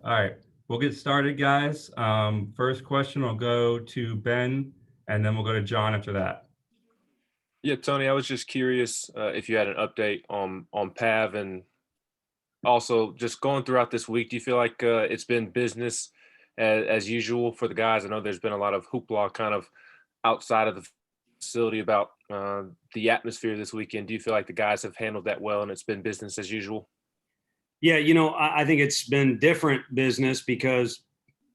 All right, we'll get started, guys. First question will go to Ben, and then we'll go to John after that. Yeah, Tony, I was just curious if you had an update on Pav, and also just going throughout this week. Do you feel like it's been business as usual for the guys? I know there's been a lot of hoopla kind of outside of the facility about the atmosphere this weekend. Do you feel like the guys have handled that well and it's been business as usual? Yeah, I think it's been different business because,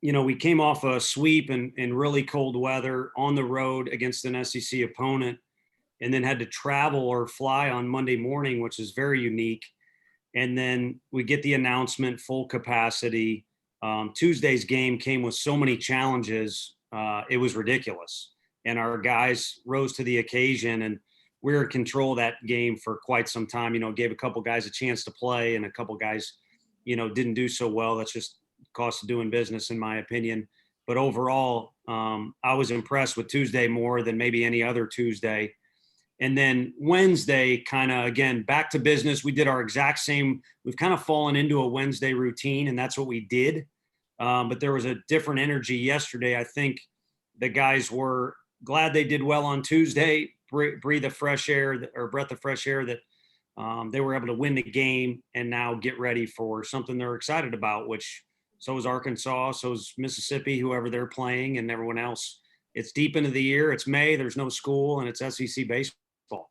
we came off a sweep in really cold weather on the road against an SEC opponent and then had to travel or fly on Monday morning, which is very unique. And then we get the announcement, full capacity. Tuesday's game came with so many challenges. It was ridiculous. And our guys rose to the occasion, and we were in control of that game for quite some time. Gave a couple guys a chance to play, and a couple guys, didn't do so well. That's just cost of doing business, in my opinion. But overall, I was impressed with Tuesday more than maybe any other Tuesday. And then Wednesday, kind of, again, back to business. We did our exact same. We've kind of fallen into a Wednesday routine, and that's what we did. But there was a different energy yesterday. I think the guys were glad they did well on Tuesday, breathe a fresh air or breath of fresh air that they were able to win the game and now get ready for something they're excited about, which so is Arkansas, so is Mississippi, whoever they're playing, and everyone else. It's deep into the year. It's May. There's no school, and it's SEC baseball.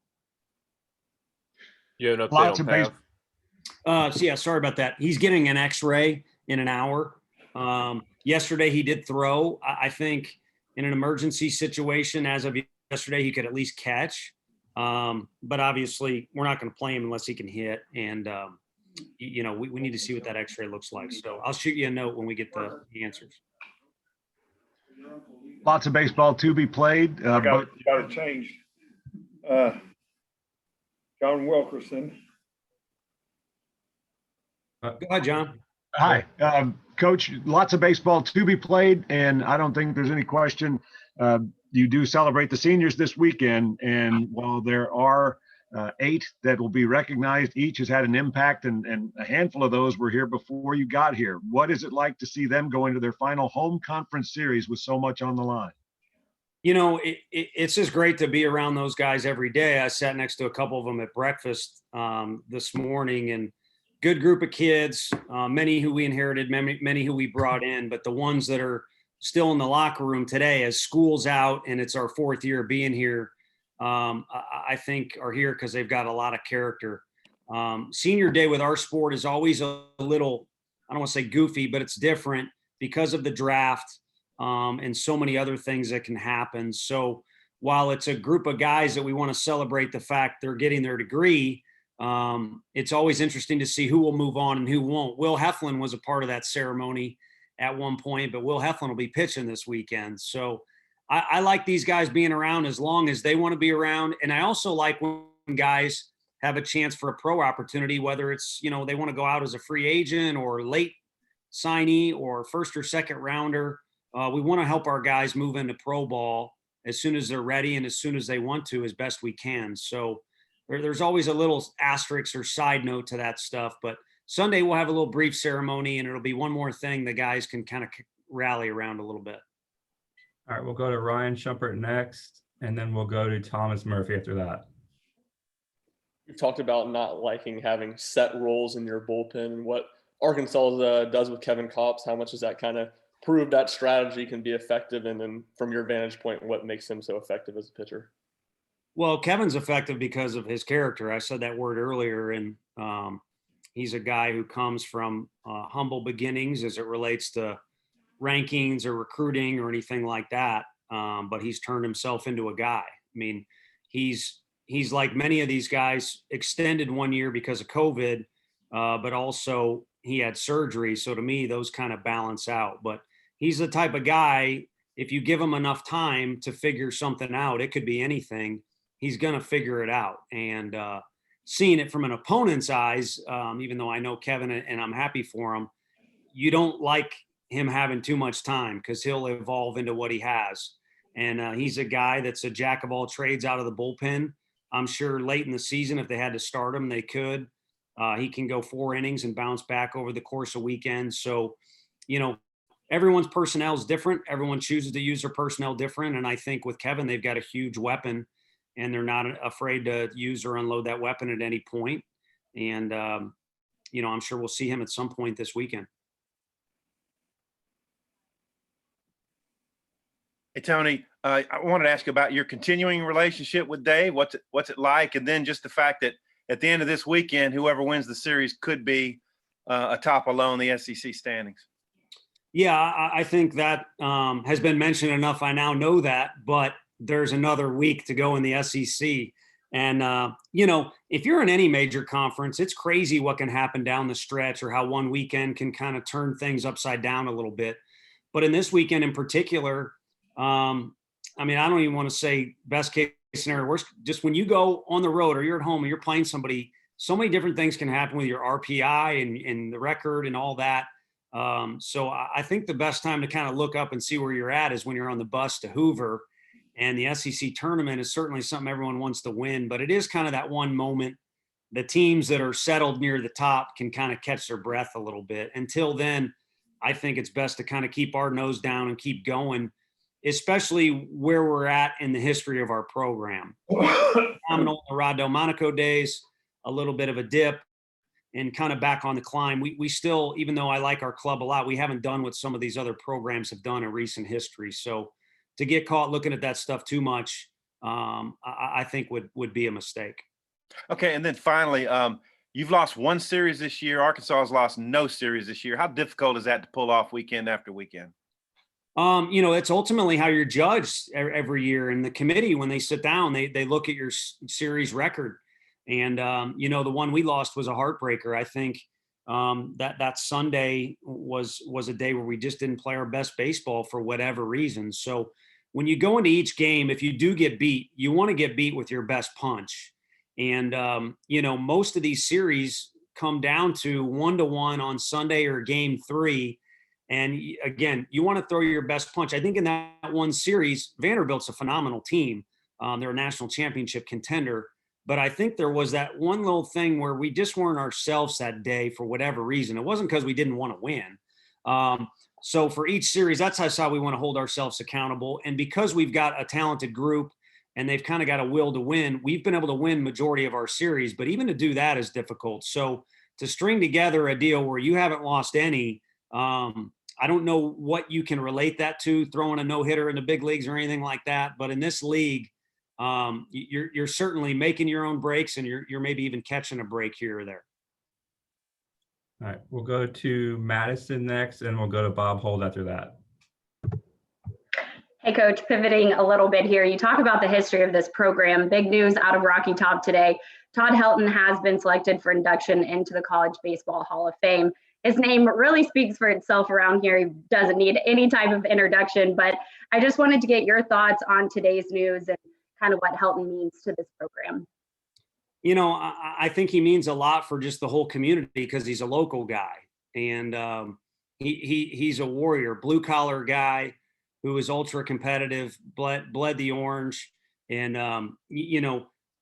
You have an update Lots on of Pav? So yeah, sorry about that. He's getting an X-ray in an hour. Yesterday he did throw. I think in an emergency situation, as of yesterday, he could at least catch. But obviously, we're not going to play him unless he can hit. And we need to see what that X-ray looks like. So I'll shoot you a note when we get the answers. Lots of baseball to be played. You got it changed. John Wilkerson. Go ahead, John. Hi, Coach. Lots of baseball to be played, and I don't think there's any question. You do celebrate the seniors this weekend, and while there are 8 that will be recognized, each has had an impact, and a handful of those were here before you got here. What is it like to see them go into their final home conference series with so much on the line? It's just great to be around those guys every day. I sat next to a couple of them at breakfast this morning, and good group of kids, many who we inherited, many who we brought in, but the ones that are still in the locker room today as school's out and it's our 4th year being here, I think are here because they've got a lot of character. Senior day with our sport is always a little, I don't want to say goofy, but it's different because of the draft. And so many other things that can happen. So while it's a group of guys that we want to celebrate the fact they're getting their degree, it's always interesting to see who will move on and who won't. Will Heflin was a part of that ceremony at one point, but Will Heflin will be pitching this weekend. So I like these guys being around as long as they want to be around. And I also like when guys have a chance for a pro opportunity, whether it's, they want to go out as a free agent or late signee or first or second rounder. We want to help our guys move into pro ball as soon as they're ready and as soon as they want to, as best we can. So there's always a little asterisk or side note to that stuff. But Sunday we'll have a little brief ceremony, and it'll be one more thing the guys can kind of rally around a little bit. All right, we'll go to Ryan Shumpert next, and then we'll go to Thomas Murphy after that. You've talked about not liking having set roles in your bullpen. What Arkansas does with Kevin Kopps, how much does that kind of prove that strategy can be effective? And then from your vantage point, what makes him so effective as a pitcher? Well, Kevin's effective because of his character. I said that word earlier, and he's a guy who comes from humble beginnings as it relates to rankings or recruiting or anything like that. But he's turned himself into a guy. I mean, he's like many of these guys, extended 1 year because of COVID, but also he had surgery. So to me, those kind of balance out. But he's the type of guy, if you give him enough time to figure something out, it could be anything, he's going to figure it out. And seeing it from an opponent's eyes, even though I know Kevin and I'm happy for him, you don't like him having too much time because he'll evolve into what he has. And he's a guy that's a jack of all trades out of the bullpen. I'm sure late in the season, if they had to start him, they could. He can go 4 innings and bounce back over the course of weekends. So everyone's personnel is different. Everyone chooses to use their personnel different. And I think with Kevin, they've got a huge weapon and they're not afraid to use or unload that weapon at any point. And, I'm sure we'll see him at some point this weekend. Hey, Tony, I wanted to ask about your continuing relationship with Dave. What's it like? And then just the fact that at the end of this weekend, whoever wins the series could be atop alone the SEC standings. Yeah, I think that has been mentioned enough. I now know that, but there's another week to go in the SEC. And, if you're in any major conference, it's crazy what can happen down the stretch or how one weekend can kind of turn things upside down a little bit. But in this weekend in particular, I don't even want to say best case scenario, worst, just when you go on the road or you're at home and you're playing somebody, so many different things can happen with your RPI and the record and all that. So I think the best time to kind of look up and see where you're at is when you're on the bus to Hoover. And the SEC tournament is certainly something everyone wants to win, but it is kind of that one moment. The teams that are settled near the top can kind of catch their breath a little bit. Until then, I think it's best to kind of keep our nose down and keep going, especially where we're at in the history of our program. Phenomenal in the Rod Delmonico days, a little bit of a dip, and kind of back on the climb. We still, even though I like our club a lot, we haven't done what some of these other programs have done in recent history. So to get caught looking at that stuff too much, I think would be a mistake. Okay, and then finally, you've lost one series this year. Arkansas has lost no series this year. How difficult is that to pull off weekend after weekend? It's ultimately how you're judged every year. And the committee, when they sit down, they look at your series record. And, the one we lost was a heartbreaker. I think that Sunday was a day where we just didn't play our best baseball for whatever reason. So when you go into each game, if you do get beat, you want to get beat with your best punch. And, most of these series come down to 1-1 on Sunday or game 3. And again, you want to throw your best punch. I think in that one series, Vanderbilt's a phenomenal team. They're a national championship contender. But I think there was that one little thing where we just weren't ourselves that day for whatever reason. It wasn't because we didn't want to win. So for each series, that's how we want to hold ourselves accountable. And because we've got a talented group and they've kind of got a will to win, we've been able to win majority of our series. But even to do that is difficult. So to string together a deal where you haven't lost any, I don't know what you can relate that to, throwing a no-hitter in the big leagues or anything like that. But in this league, you're certainly making your own breaks, and you're maybe even catching a break here or there. All right, we'll go to Madison next, and we'll go to Bob Holt after that. Hey, Coach, pivoting a little bit here. You talk about the history of this program. Big news out of Rocky Top today. Todd Helton has been selected for induction into the College Baseball Hall of Fame. His name really speaks for itself around here. He doesn't need any type of introduction, but I just wanted to get your thoughts on today's news and kind of what Helton means to this program. I think he means a lot for just the whole community because he's a local guy, and he's a warrior, blue collar guy who is ultra competitive, bled the orange, and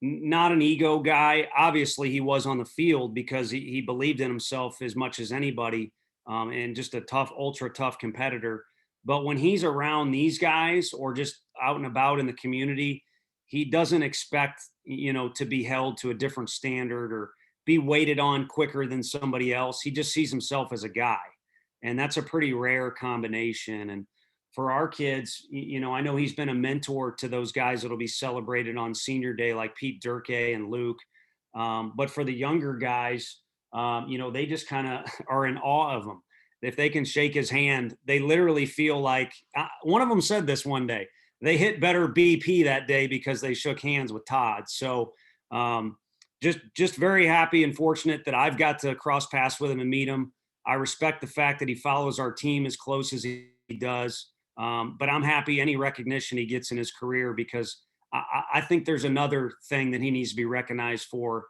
not an ego guy. Obviously, he was on the field because he believed in himself as much as anybody, and just a tough, ultra tough competitor. But when he's around these guys or just out and about in the community, he doesn't expect, to be held to a different standard or be weighted on quicker than somebody else. He just sees himself as a guy. And that's a pretty rare combination. And for our kids, I know he's been a mentor to those guys that'll be celebrated on senior day, like Pete Durkee and Luke. But for the younger guys, they just kind of are in awe of him. If they can shake his hand, they literally feel like one of them said this one day, they hit better BP that day because they shook hands with Todd. So just very happy and fortunate that I've got to cross paths with him and meet him. I respect the fact that he follows our team as close as he does. But I'm happy any recognition he gets in his career because I think there's another thing that he needs to be recognized for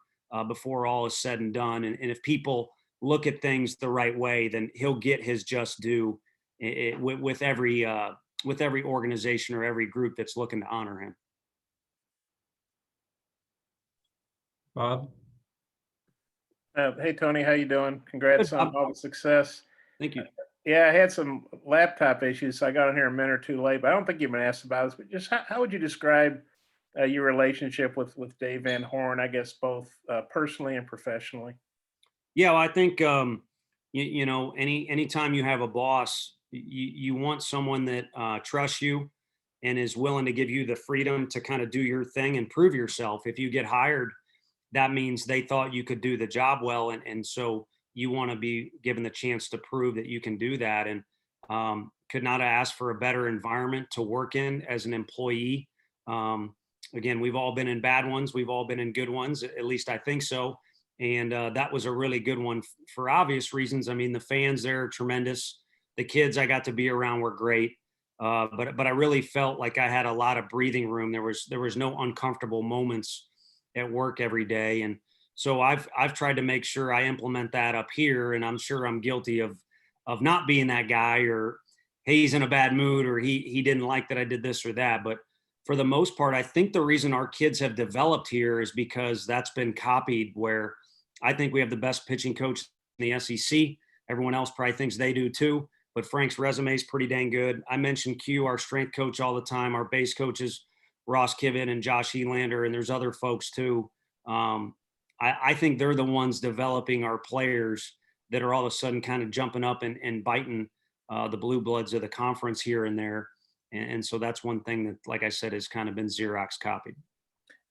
before all is said and done. And if people look at things the right way, then he'll get his just due with every organization or every group that's looking to honor him. Bob? Hey, Tony, how you doing? Congrats Good, on Bob. all the success. Thank you. Yeah, I had some laptop issues, so I got on here a minute or two late. But I don't think you've been asked about this. But just how would you describe your relationship with Dave Van Horn? I guess both personally and professionally. Yeah, well, I think anytime you have a boss, you want someone that trusts you and is willing to give you the freedom to kind of do your thing and prove yourself. If you get hired, that means they thought you could do the job well, and so you want to be given the chance to prove that you can do that. And could not have asked for a better environment to work in as an employee. Again, we've all been in bad ones, we've all been in good ones, at least I think so. And that was a really good one for obvious reasons. I mean, the fans there are tremendous. The kids I got to be around were great. But I really felt like I had a lot of breathing room. There was no uncomfortable moments at work every day. And so I've tried to make sure I implement that up here. And I'm sure I'm guilty of not being that guy, or hey, he's in a bad mood, or he didn't like that I did this or that. But for the most part, I think the reason our kids have developed here is because that's been copied, where I think we have the best pitching coach in the SEC. Everyone else probably thinks they do too, but Frank's resume is pretty dang good. I mention Q, our strength coach, all the time. Our base coaches, Ross Kivett and Josh Helander, and there's other folks too. I think they're the ones developing our players that are all of a sudden kind of jumping up and biting the blue bloods of the conference here and there. And so that's one thing that, like I said, has kind of been Xerox copied.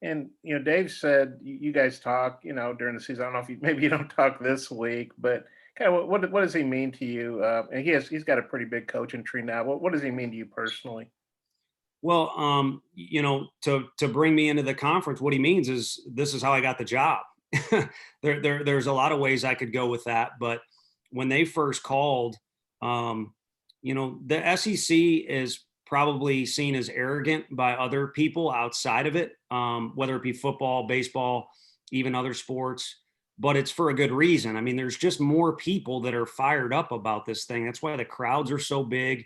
And Dave said you guys talk, during the season. I don't know if maybe you don't talk this week, but kind of what does he mean to you? And he's got a pretty big coaching tree now. What does he mean to you personally? Well, to bring me into the conference, what he means is this is how I got the job. There's a lot of ways I could go with that, but when they first called, the SEC is probably seen as arrogant by other people outside of it, whether it be football, baseball, even other sports, but it's for a good reason. I mean, there's just more people that are fired up about this thing. That's why the crowds are so big,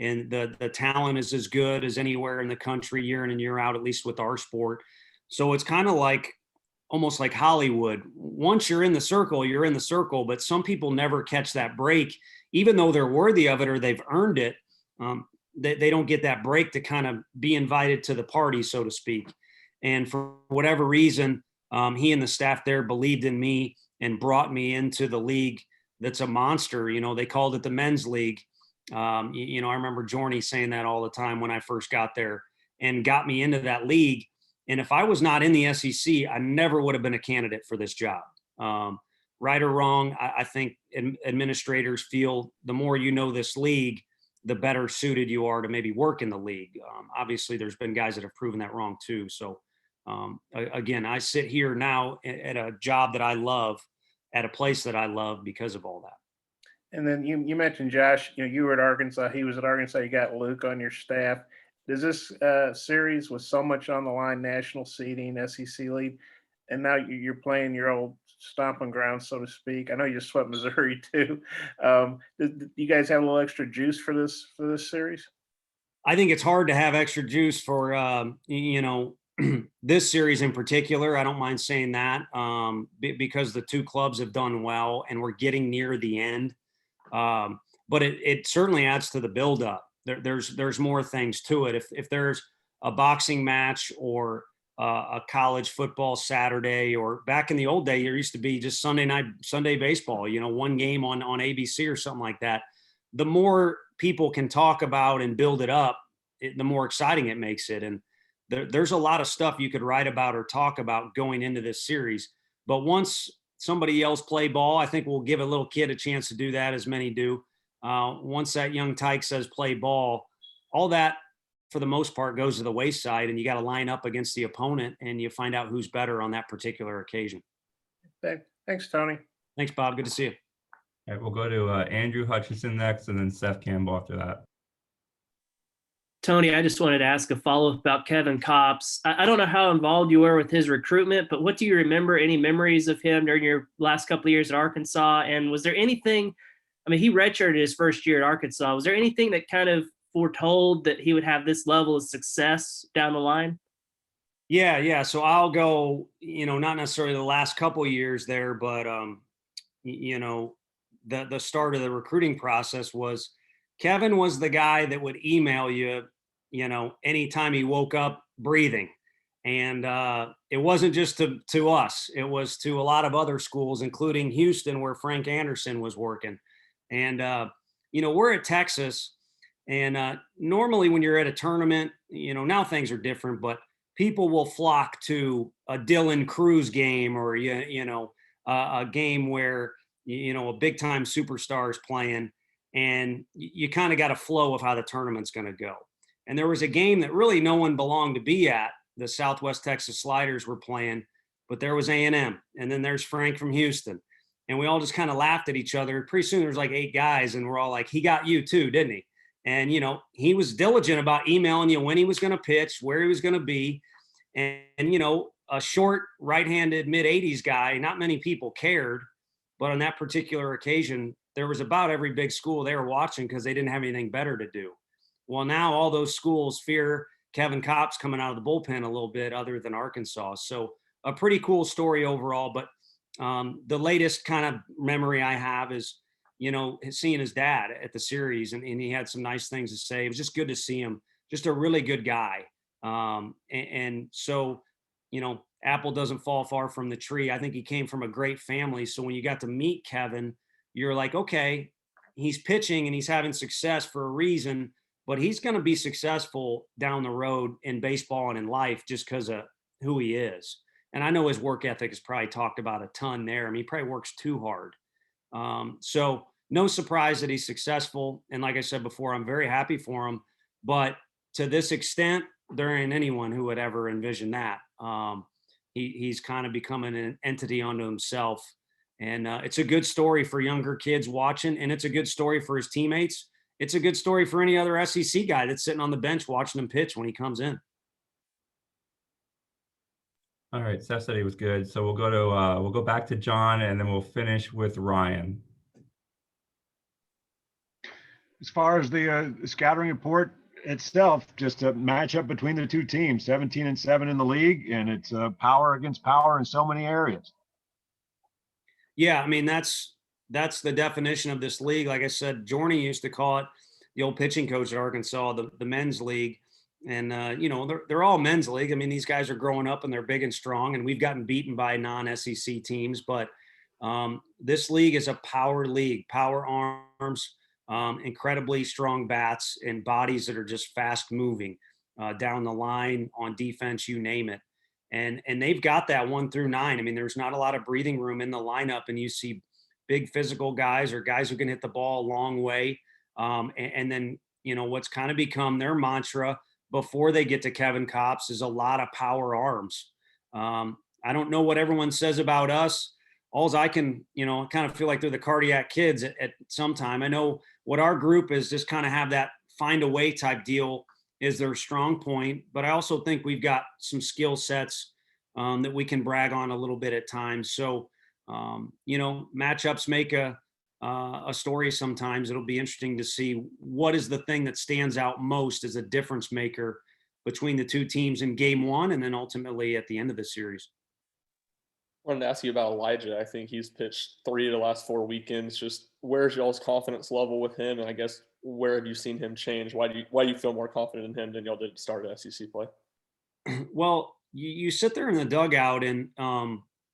and the talent is as good as anywhere in the country year in and year out, at least with our sport. So it's kind of like almost like Hollywood. Once you're in the circle, you're in the circle, but some people never catch that break, even though they're worthy of it or they've earned it. They don't get that break to kind of be invited to the party, so to speak. And for whatever reason, he and the staff there believed in me and brought me into the league that's a monster. They called it the men's league. I remember Jorney saying that all the time when I first got there, and got me into that league. And if I was not in the SEC, I never would have been a candidate for this job. Right or wrong, I think administrators feel the more you know this league, the better suited you are to maybe work in the league. Obviously, there's been guys that have proven that wrong too. So again, I sit here now at a job that I love, at a place that I love because of all that. And then you mentioned Josh, you were at Arkansas, he was at Arkansas, you got Luke on your staff. Does this series with so much on the line, national seeding, SEC lead, and now you're playing your old stomping ground, so to speak. I know you just swept Missouri too. Do you guys have a little extra juice for this series? I think it's hard to have extra juice for this series in particular. I don't mind saying that because the two clubs have done well and we're getting near the end. But it certainly adds to the buildup. There's more things to it. If there's a boxing match or a college football Saturday, or back in the old day, there used to be just Sunday baseball, one game on ABC or something like that. The more people can talk about and build it up, the more exciting it makes it. And there's a lot of stuff you could write about or talk about going into this series. But once somebody else play ball, I think we'll give a little kid a chance to do that, as many do. Once that young tyke says play ball, all that for the most part goes to the wayside, and you got to line up against the opponent and you find out who's better on that particular occasion. Thanks, Tony. Thanks, Bob. Good to see you. All right, we'll go to Andrew Hutchinson next, and then Seth Campbell after that. Tony, I just wanted to ask a follow-up about Kevin Kopps. I don't know how involved you were with his recruitment, but what do you remember, any memories of him during your last couple of years at Arkansas? And was there anything, he redshirted his first year at Arkansas. Was there anything that kind of foretold that he would have this level of success down the line? Yeah. So I'll go, not necessarily the last couple of years there, but, the start of the recruiting process was Kevin was the guy that would email you, anytime he woke up breathing. And it wasn't just to us, it was to a lot of other schools, including Houston, where Frank Anderson was working. And, we're at Texas. And normally when you're at a tournament, now things are different, but people will flock to a Dylan Cruz game or, a game where, a big time superstar is playing, and you kind of got a flow of how the tournament's going to go. And there was a game that really no one belonged to be at. The Southwest Texas Sliders were playing, but there was A&M, and then there's Frank from Houston. And we all just kind of laughed at each other. Pretty soon there's like 8 guys, and we're all like, he got you too, didn't he? And, he was diligent about emailing you when he was going to pitch, where he was going to be. And, a short right-handed mid-80s guy, not many people cared. But on that particular occasion, there was about every big school they were watching because they didn't have anything better to do. Well, now all those schools fear Kevin Kopp's coming out of the bullpen a little bit, other than Arkansas. So a pretty cool story overall. But the latest kind of memory I have is, seeing his dad at the series, and he had some nice things to say. It was just good to see him. Just a really good guy. And so, apple doesn't fall far from the tree. I think he came from a great family. So when you got to meet Kevin, you're like, okay, he's pitching and he's having success for a reason, but he's going to be successful down the road in baseball and in life just because of who he is. And I know his work ethic is probably talked about a ton there. I mean, he probably works too hard. So no surprise that he's successful. And like I said before, I'm very happy for him. But to this extent, there ain't anyone who would ever envision that. He's kind of becoming an entity unto himself. And it's a good story for younger kids watching, and it's a good story for his teammates. It's a good story for any other SEC guy that's sitting on the bench watching him pitch when he comes in. All right, Seth said he was good. So we'll go back to John, and then we'll finish with Ryan. As far as the scouting report itself, just a matchup between the two teams, 17-7 in the league, and it's power against power in so many areas. Yeah, I mean, that's the definition of this league. Like I said, Jorney used to call it, the old pitching coach at Arkansas, the men's league. And, they're all men's league. I mean, these guys are growing up and they're big and strong, and we've gotten beaten by non-SEC teams. But this league is a power league, power arms, incredibly strong bats, and bodies that are just fast moving down the line, on defense, you name it. And they've got that 1 through 9. I mean, there's not a lot of breathing room in the lineup, and you see big physical guys or guys who can hit the ball a long way. And then, what's kind of become their mantra before they get to Kevin Kopp's is a lot of power arms. I don't know what everyone says about us. Alls I can, kind of feel like they're the cardiac kids at some time. I know what our group is, just kind of have that find a way type deal is their strong point. But I also think we've got some skill sets that we can brag on a little bit at times. So, matchups make a story sometimes. It'll be interesting to see what is the thing that stands out most as a difference maker between the two teams in game 1 and then ultimately at the end of the series. I wanted to ask you about Elijah. I think he's pitched 3 of the last 4 weekends. Just where's y'all's confidence level with him? And I guess where have you seen him change? Why do you feel more confident in him than y'all did at the start of SEC play? Well, you sit there in the dugout and,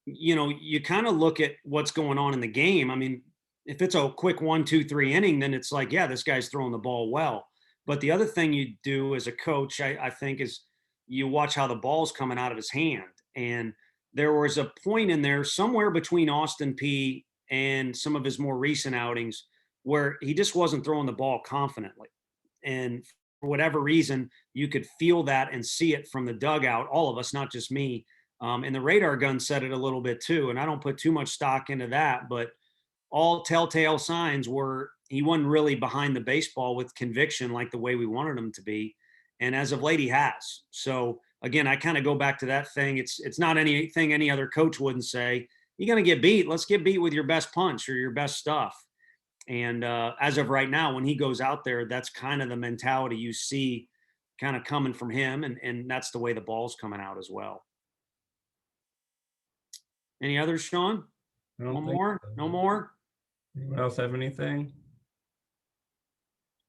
you kind of look at what's going on in the game. I mean, if it's a quick 1, 2, 3 inning, then it's like, yeah, this guy's throwing the ball well. But the other thing you do as a coach, I think, is you watch how the ball's coming out of his hand. And there was a point in there somewhere between Austin Peay and some of his more recent outings where he just wasn't throwing the ball confidently. And for whatever reason, you could feel that and see it from the dugout, all of us, not just me. And the radar gun said it a little bit too. And I don't put too much stock into that, but all telltale signs were he wasn't really behind the baseball with conviction like the way we wanted him to be. And as of late, he has. So again, I kind of go back to that thing. It's not anything any other coach wouldn't say. You're going to get beat. Let's get beat with your best punch or your best stuff. And as of right now, when he goes out there, that's kind of the mentality you see kind of coming from him. And that's the way the ball's coming out as well. Any others, Sean? No more? Anyone else have anything?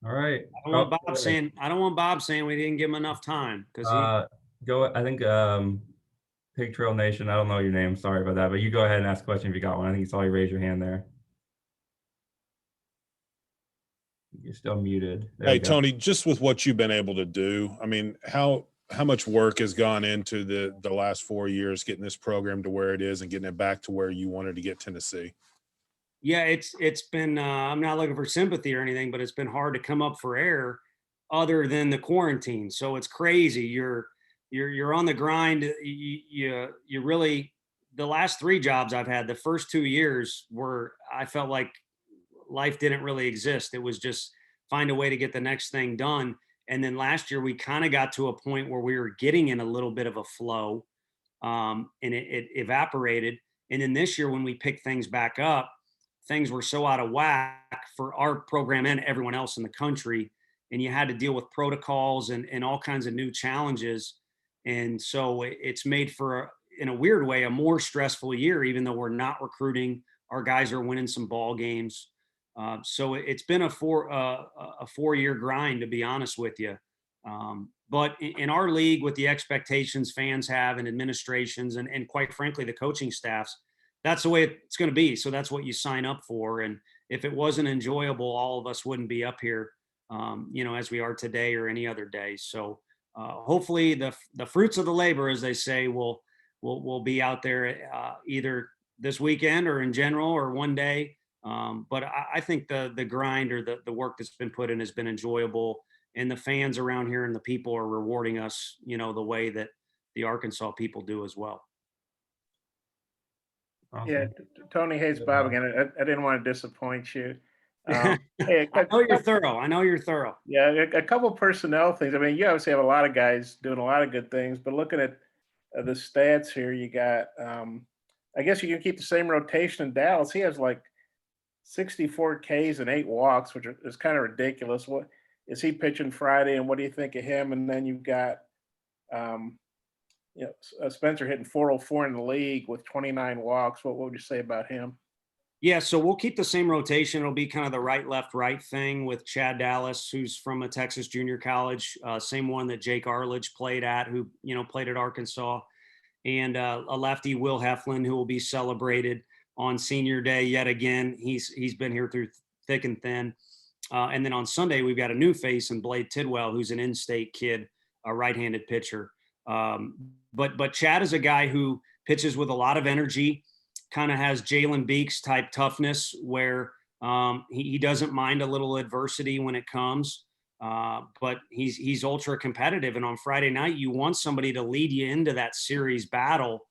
All right. I don't want Bob saying we didn't give him enough time because Go, I think, Pig Trail Nation, I don't know your name, sorry about that, but you go ahead and ask a question if you got one. I think you saw you raise your hand there. You're still muted. There Hey, we go. Tony, just with what you've been able to do, I mean, how much work has gone into the last 4 years getting this program to where it is and getting it back to where you wanted to get Tennessee? yeah, it's been I'm not looking for sympathy or anything, but it's been hard to come up for air other than the quarantine. So it's crazy. You're on the grind. You really, the last 3 jobs I've had, the first 2 years were, I felt like life didn't really exist. It was just find a way to get the next thing done. And then last year we kind of got to a point where we were getting in a little bit of a flow, and it evaporated. And then this year when we picked things back up, things were so out of whack for our program and everyone else in the country. And you had to deal with protocols and all kinds of new challenges. And so it's made for, in a weird way, a more stressful year, even though we're not recruiting. Our guys are winning some ball games. So it's been a 4-year grind, to be honest with you. But in our league, with the expectations fans have and administrations and quite frankly, the coaching staffs, that's the way it's going to be. So that's what you sign up for. And if it wasn't enjoyable, all of us wouldn't be up here, as we are today or any other day. So hopefully the fruits of the labor, as they say, will be out there either this weekend or in general or one day. But I think the grind or the work that's been put in has been enjoyable, and the fans around here and the people are rewarding us, the way that the Arkansas people do as well. Awesome. Yeah, Tony, hey, it's Bob again. I didn't want to disappoint you. Hey, I know you're thorough. Yeah, a couple personnel things. I mean, you obviously have a lot of guys doing a lot of good things, but looking at the stats here, you got, I guess you can keep the same rotation in Dallas. He has like 64 Ks and 8 walks, which is kind of ridiculous. What is he pitching Friday, and what do you think of him? And then you've got, Spencer hitting 404 in the league with 29 walks. What would you say about him? Yeah, so we'll keep the same rotation. It'll be kind of the right, left, right thing with Chad Dallas, who's from a Texas junior college, same one that Jake Arledge played at, who played at Arkansas, and a lefty, Will Heflin, who will be celebrated on Senior Day yet again. He's been here through thick and thin, and then on Sunday we've got a new face in Blade Tidwell, who's an in-state kid, a right-handed pitcher. But Chad is a guy who pitches with a lot of energy. Kind of has Jalen Beeks type toughness where he doesn't mind a little adversity when it comes, but he's ultra competitive. And on Friday night, you want somebody to lead you into that series battle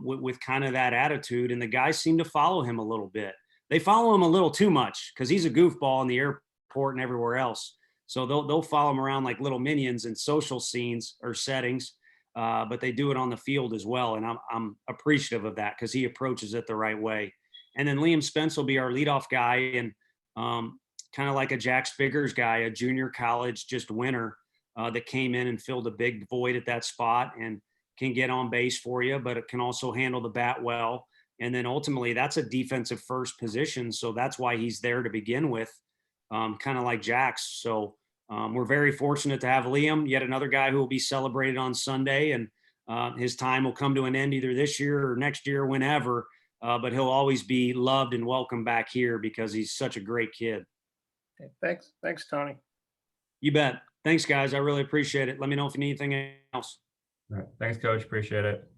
with kind of that attitude. And the guys seem to follow him a little bit. They follow him a little too much because he's a goofball in the airport and everywhere else. So they'll follow him around like little minions in social scenes or settings. But they do it on the field as well. And I'm appreciative of that because he approaches it the right way. And then Liam Spence will be our leadoff guy and kind of like a Jack Spiggers guy, a junior college just winner that came in and filled a big void at that spot and can get on base for you, but it can also handle the bat well. And then ultimately that's a defensive first position. So that's why he's there to begin with, kind of like Jack's. So we're very fortunate to have Liam, yet another guy who will be celebrated on Sunday, and his time will come to an end either this year or next year, whenever, but he'll always be loved and welcome back here because he's such a great kid. Okay, thanks, Tony. You bet. Thanks, guys. I really appreciate it. Let me know if you need anything else. All right. Thanks, Coach. Appreciate it.